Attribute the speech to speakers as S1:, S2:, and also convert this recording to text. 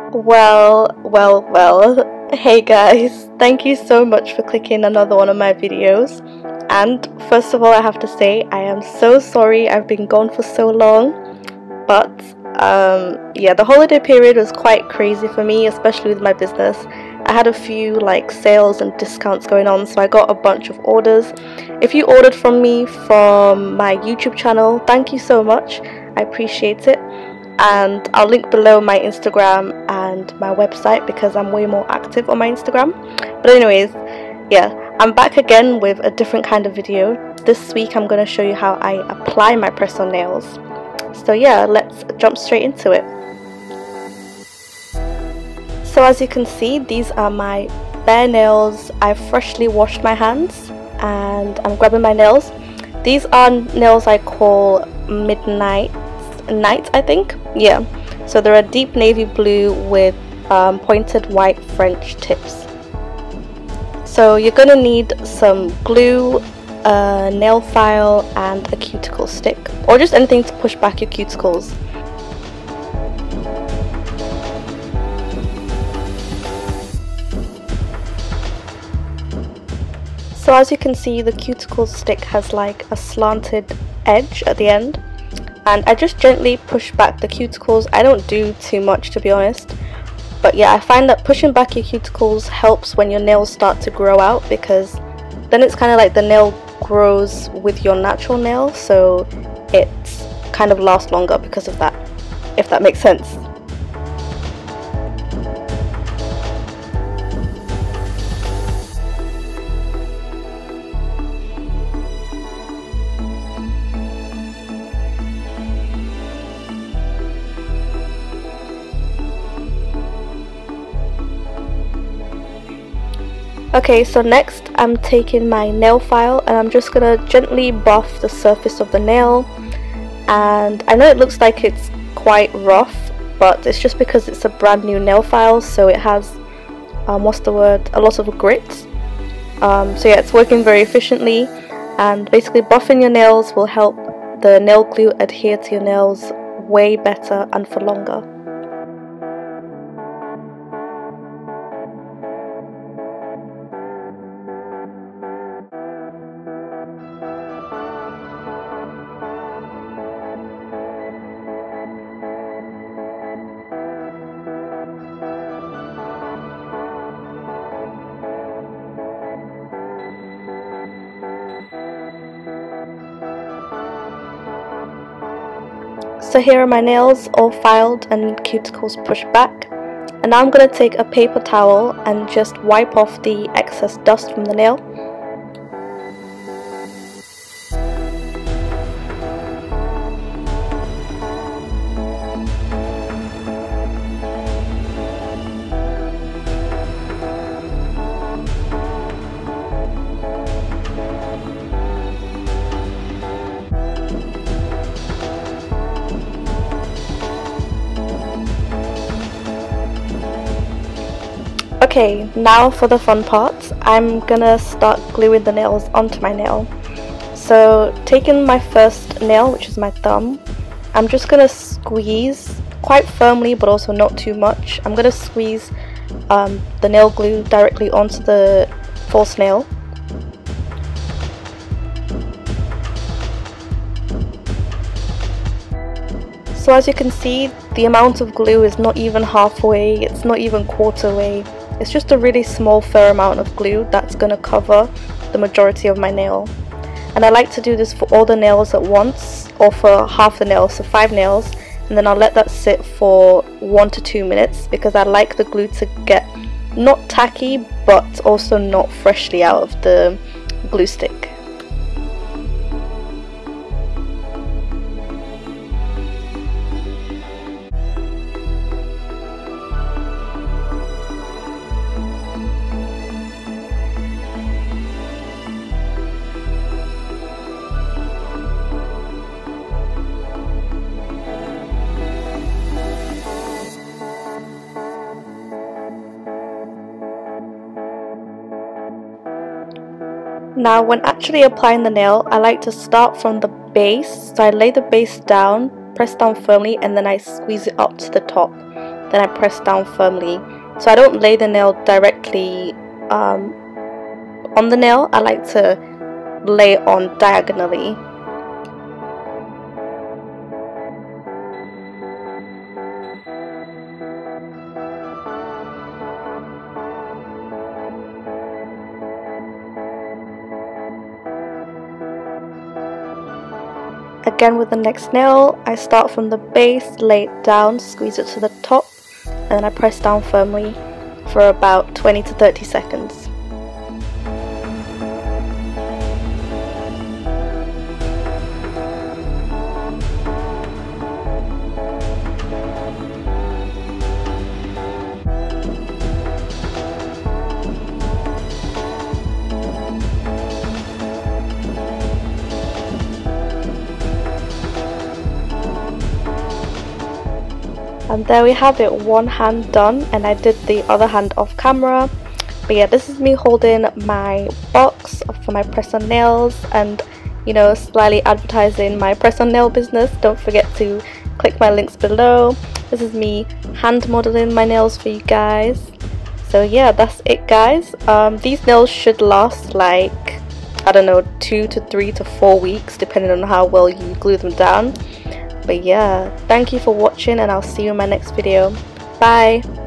S1: Well, hey guys, thank you so much for clicking another one of my videos. And first of all, I have to say I am so sorry I've been gone for so long, but yeah, the holiday period was quite crazy for me, especially with my business. I had a few like sales and discounts going on, so I got a bunch of orders. If you ordered from me from my YouTube channel, thank you so much, I appreciate it. And I'll link below my Instagram and my website because I'm way more active on my Instagram. But anyways, yeah, I'm back again with a different kind of video. This week I'm going to show you how I apply my press-on nails. So yeah, let's jump straight into it. So as you can see, these are my bare nails. I've freshly washed my hands and I'm grabbing my nails. These are nails I call Midnight, I think. Yeah, so they're a deep navy blue with pointed white French tips. So you're gonna need some glue, a nail file and a cuticle stick, or just anything to push back your cuticles. So as you can see, the cuticle stick has like a slanted edge at the end, and I just gently push back the cuticles. I don't do too much, to be honest, but yeah, I find that pushing back your cuticles helps when your nails start to grow out, because then it's kind of like the nail grows with your natural nail, so it kind of lasts longer because of that, if that makes sense. Okay, so next I'm taking my nail file and I'm just gonna gently buff the surface of the nail. And I know it looks like it's quite rough, but it's just because it's a brand new nail file, so it has a lot of grit. So yeah, it's working very efficiently, and basically buffing your nails will help the nail glue adhere to your nails way better and for longer. So here are my nails all filed and cuticles pushed back, and now I'm going to take a paper towel and just wipe off the excess dust from the nail. Okay, now for the fun part. I'm gonna start gluing the nails onto my nail. So taking my first nail, which is my thumb, I'm just gonna squeeze quite firmly but also not too much. I'm gonna squeeze the nail glue directly onto the false nail. So as you can see, the amount of glue is not even halfway, it's not even quarter way. It's just a really small fair amount of glue that's going to cover the majority of my nail. And I like to do this for all the nails at once, or for half the nails, so 5 nails, and then I'll let that sit for 1 to 2 minutes, because I like the glue to get not tacky but also not freshly out of the glue stick. Now when actually applying the nail, I like to start from the base. So I lay the base down, press down firmly, and then I squeeze it up to the top. then I press down firmly. So I don't lay the nail directly on the nail, I like to lay it on diagonally. Again with the next nail, I start from the base, lay it down, squeeze it to the top, and then I press down firmly for about 20 to 30 seconds. And there we have it, one hand done, and I did the other hand off camera. But yeah, this is me holding my box for my press-on nails and, you know, slightly advertising my press-on nail business. Don't forget to click my links below. This is me hand modeling my nails for you guys. So yeah, that's it guys. These nails should last like, I don't know, 2 to 3 to 4 weeks depending on how well you glue them down. But yeah, thank you for watching and I'll see you in my next video. Bye!